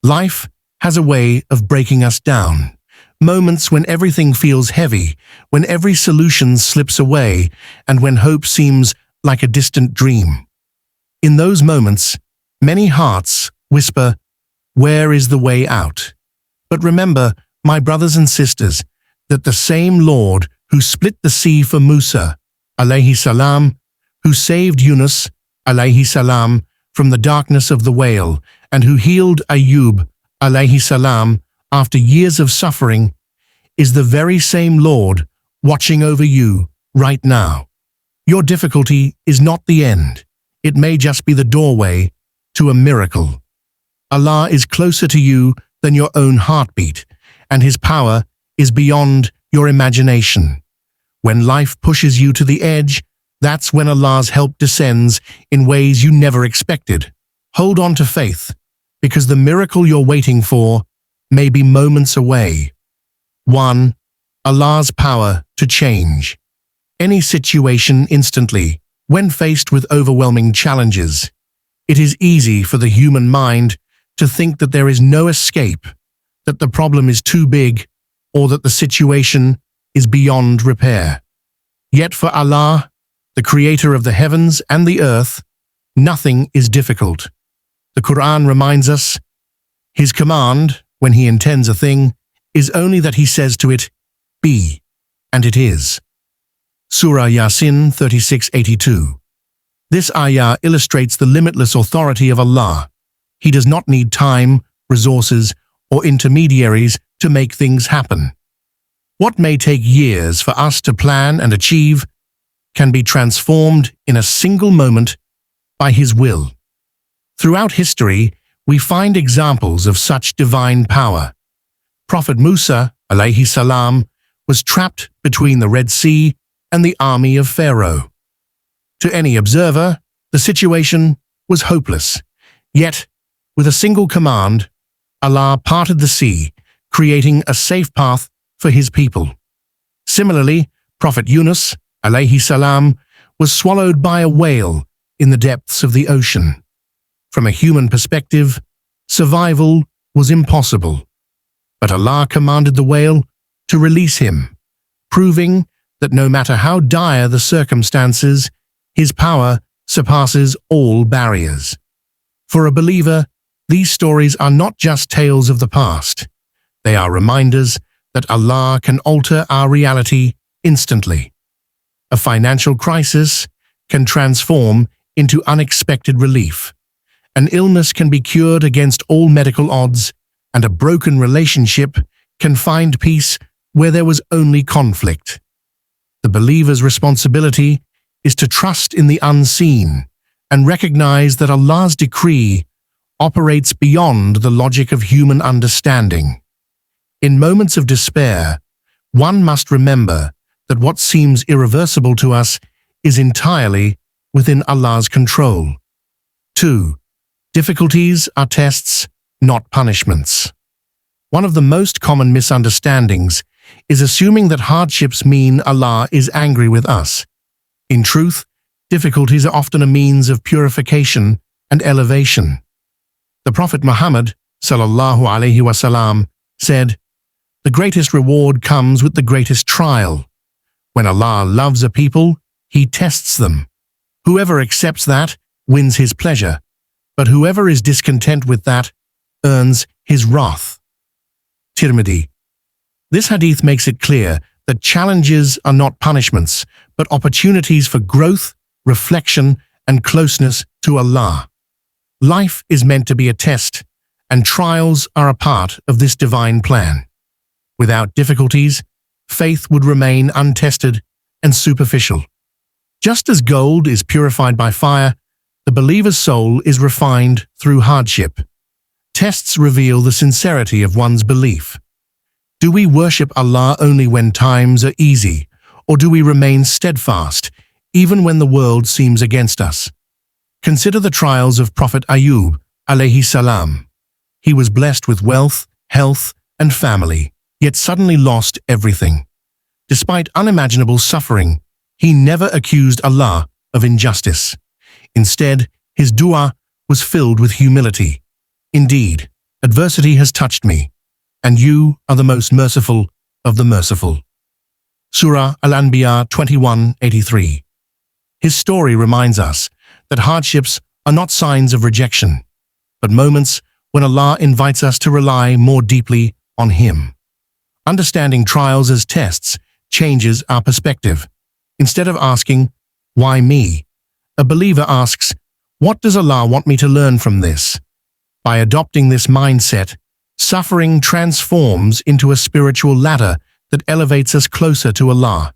Life has a way of breaking us down. Moments when everything feels heavy, when every solution slips away, and when hope seems like a distant dream. In those moments, many hearts whisper, "Where is the way out?" But remember, my brothers and sisters, that the same Lord who split the sea for Musa, alayhi salam, who saved Yunus, alayhi salam, from the darkness of the whale, and who healed Ayub, alayhi salam, after years of suffering, is the very same Lord watching over you right now. Your difficulty is not the end. It may just be the doorway to a miracle. Allah is closer to you than your own heartbeat, and His power is beyond your imagination. When life pushes you to the edge, that's when Allah's help descends in ways you never expected. Hold on to faith, because the miracle you're waiting for may be moments away. 1. Allah's power to change any situation instantly. When faced with overwhelming challenges, it is easy for the human mind to think that there is no escape, that the problem is too big, or that the situation is beyond repair. Yet for Allah, the creator of the heavens and the earth, nothing is difficult. The Quran reminds us, His command, when He intends a thing, is only that He says to it, "Be," and it is. Surah Yasin 36:82. This ayah illustrates the limitless authority of Allah. He does not need time, resources, or intermediaries to make things happen. What may take years for us to plan and achieve can be transformed in a single moment by His will. Throughout history, we find examples of such divine power. Prophet Musa, alayhi salam, was trapped between the Red Sea and the army of Pharaoh. To any observer, the situation was hopeless. Yet, with a single command, Allah parted the sea, creating a safe path for His people. Similarly, Prophet Yunus, alayhi salam, was swallowed by a whale in the depths of the ocean. From a human perspective, survival was impossible. But Allah commanded the whale to release him, proving that no matter how dire the circumstances, His power surpasses all barriers. For a believer, these stories are not just tales of the past. They are reminders that Allah can alter our reality instantly. A financial crisis can transform into unexpected relief. An illness can be cured against all medical odds, and a broken relationship can find peace where there was only conflict. The believer's responsibility is to trust in the unseen and recognize that Allah's decree operates beyond the logic of human understanding. In moments of despair, one must remember that what seems irreversible to us is entirely within Allah's control. 2. Difficulties are tests, not punishments. One of the most common misunderstandings is assuming that hardships mean Allah is angry with us. In truth, difficulties are often a means of purification and elevation. The Prophet Muhammad, sallallahu alaihi wasallam, said, "The greatest reward comes with the greatest trial. When Allah loves a people, He tests them. Whoever accepts that wins His pleasure, but whoever is discontent with that earns His wrath." Tirmidhi. This hadith makes it clear that challenges are not punishments, but opportunities for growth, reflection, and closeness to Allah. Life is meant to be a test, and trials are a part of this divine plan. Without difficulties, faith would remain untested and superficial. Just as gold is purified by fire, the believer's soul is refined through hardship. Tests reveal the sincerity of one's belief. Do we worship Allah only when times are easy, or do we remain steadfast even when the world seems against us? Consider the trials of Prophet Ayub, alayhi salam. He was blessed with wealth, health, and family, yet suddenly lost everything. Despite unimaginable suffering, he never accused Allah of injustice. Instead, his dua was filled with humility. Indeed, Adversity has touched me, and you are the most merciful of the merciful. Surah Al-Anbiya 21:83. His story reminds us that hardships are not signs of rejection, but moments when Allah invites us to rely more deeply on Him. Understanding trials as tests changes our perspective. Instead of asking, "Why me?" a believer asks, "What does Allah want me to learn from this?" By adopting this mindset, suffering transforms into a spiritual ladder that elevates us closer to Allah.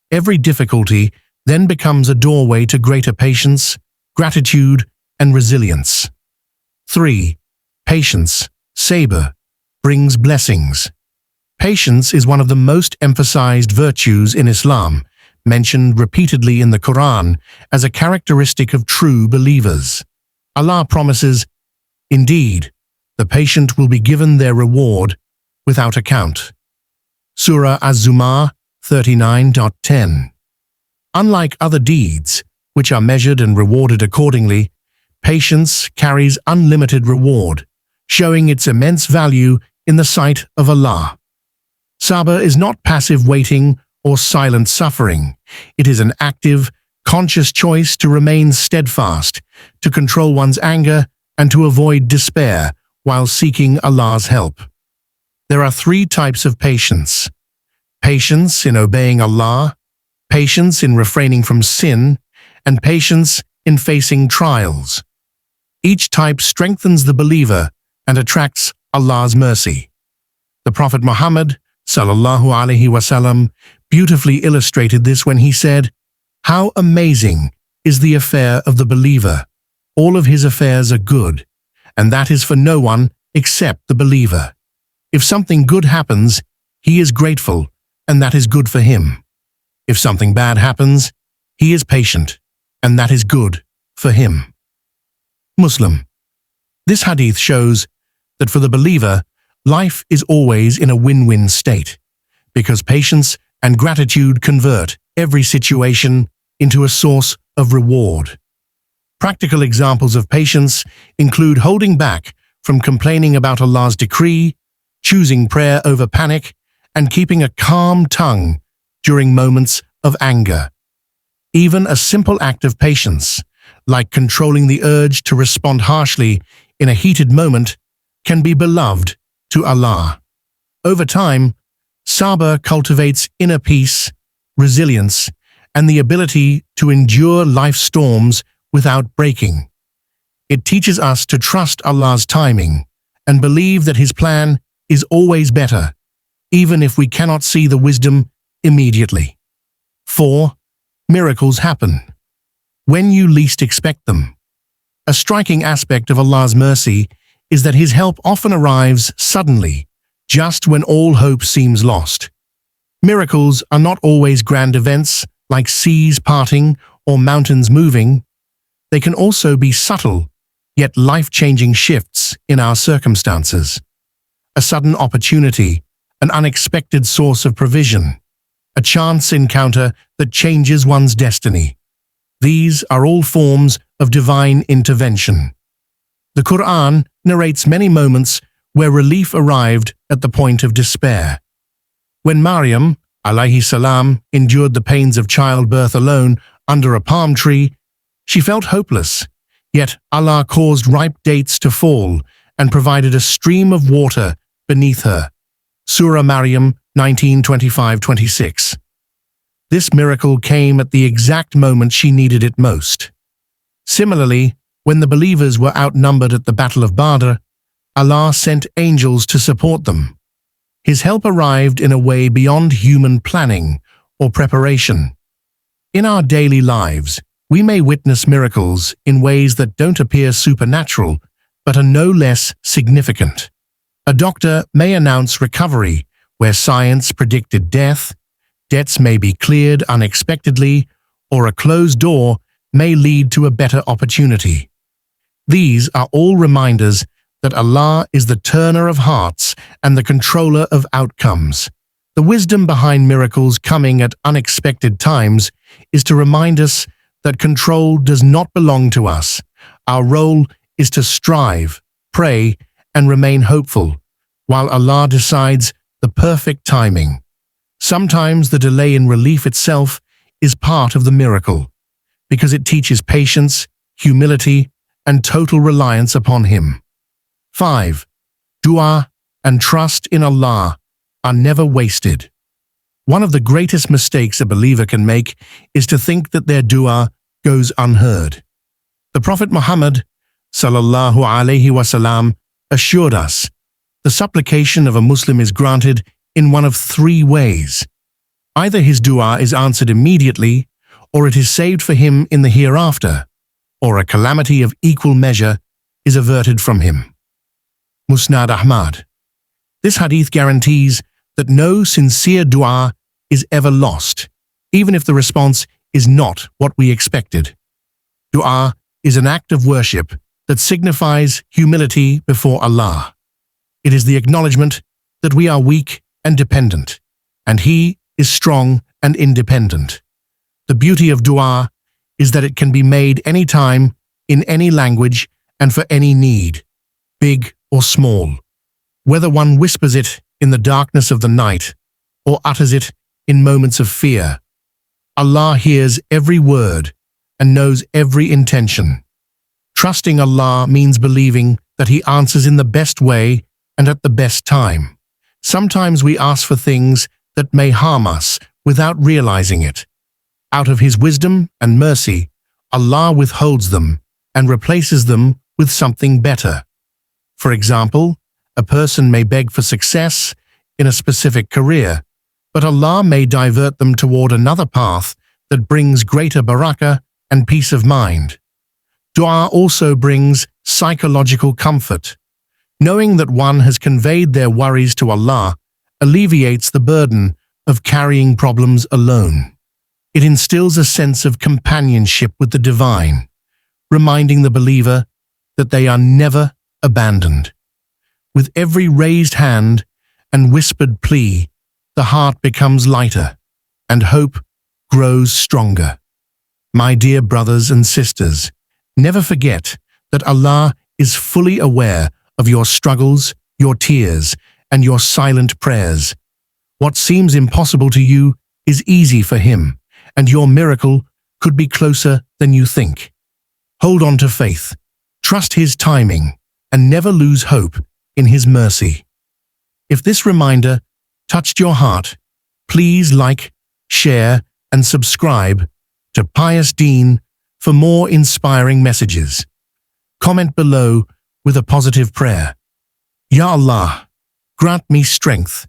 Every difficulty then becomes a doorway to greater patience, gratitude, and resilience. 3. Patience, Sabr, brings blessings. Patience is one of the most emphasized virtues in Islam, mentioned repeatedly in the Quran as a characteristic of true believers. Allah promises, "Indeed, the patient will be given their reward without account." Surah Az-Zumar 39:10. Unlike other deeds, which are measured and rewarded accordingly, patience carries unlimited reward, showing its immense value in the sight of Allah. Sabr is not passive waiting or silent suffering. It is an active, conscious choice to remain steadfast, to control one's anger, and to avoid despair while seeking Allah's help. There are 3 types of patience: patience in obeying Allah, patience in refraining from sin, and patience in facing trials. Each type strengthens the believer and attracts Allah's mercy. The Prophet Muhammad sallallahu alaihi wasallam beautifully illustrated this when he said, "How amazing is the affair of the believer! All of his affairs are good, and that is for no one except the believer. If something good happens, he is grateful, and that is good for him. If something bad happens, he is patient, and that is good for him." Muslim. This hadith shows that for the believer, life is always in a win-win state, because patience and gratitude convert every situation into a source of reward. Practical examples of patience include holding back from complaining about Allah's decree, choosing prayer over panic, and keeping a calm tongue during moments of anger. Even a simple act of patience, like controlling the urge to respond harshly in a heated moment, can be beloved to Allah. Over time, Sabr cultivates inner peace, resilience, and the ability to endure life's storms without breaking. It teaches us to trust Allah's timing and believe that His plan is always better, even if we cannot see the wisdom immediately. 4. Miracles happen when you least expect them. A striking aspect of Allah's mercy is that His help often arrives suddenly, just when all hope seems lost. Miracles are not always grand events like seas parting or mountains moving. They can also be subtle, yet life-changing shifts in our circumstances. A sudden opportunity, an unexpected source of provision, a chance encounter that changes one's destiny. These are all forms of divine intervention. The Quran narrates many moments where relief arrived at the point of despair. When Maryam, alayhi salam, endured the pains of childbirth alone under a palm tree, she felt hopeless, yet Allah caused ripe dates to fall and provided a stream of water beneath her. Surah Maryam 19:25-26. This miracle came at the exact moment she needed it most. Similarly, when the believers were outnumbered at the Battle of Badr, Allah sent angels to support them. His help arrived in a way beyond human planning or preparation. In our daily lives, we may witness miracles in ways that don't appear supernatural, but are no less significant. A doctor may announce recovery where science predicted death, debts may be cleared unexpectedly, or a closed door may lead to a better opportunity. These are all reminders that Allah is the turner of hearts and the controller of outcomes. The wisdom behind miracles coming at unexpected times is to remind us that control does not belong to us. Our role is to strive, pray, and remain hopeful, while Allah decides the perfect timing. Sometimes the delay in relief itself is part of the miracle, because it teaches patience, humility, and total reliance upon Him. 5. Dua and trust in Allah are never wasted. One of the greatest mistakes a believer can make is to think that their dua goes unheard. The Prophet Muhammad sallallahu alaihi wasallam assured us, the supplication of a Muslim is granted in one of three ways. Either his dua is answered immediately, or it is saved for him in the hereafter, or a calamity of equal measure is averted from him. Musnad Ahmad. This hadith guarantees that no sincere dua is ever lost, even if the response is not what we expected. Dua is an act of worship that signifies humility before Allah. It is the acknowledgement that we are weak and dependent, and He is strong and independent. The beauty of dua is that it can be made any time, in any language, and for any need, big or small. Whether one whispers it in the darkness of the night or utters it in moments of fear, Allah hears every word and knows every intention. Trusting Allah means believing that He answers in the best way and at the best time. Sometimes we ask for things that may harm us without realizing it. Out of His wisdom and mercy, Allah withholds them and replaces them with something better. For example, a person may beg for success in a specific career, but Allah may divert them toward another path that brings greater barakah and peace of mind. Dua also brings psychological comfort. Knowing that one has conveyed their worries to Allah alleviates the burden of carrying problems alone. It instills a sense of companionship with the divine, reminding the believer that they are never abandoned. With every raised hand and whispered plea, the heart becomes lighter and hope grows stronger. My dear brothers and sisters, never forget that Allah is fully aware of your struggles, your tears, and your silent prayers. What seems impossible to you is easy for Him, and your miracle could be closer than you think. Hold on to faith, trust His timing, and never lose hope in His mercy. If this reminder touched your heart, please like, share, and subscribe to Pious Deen for more inspiring messages. Comment below with a positive prayer. Ya Allah, grant me strength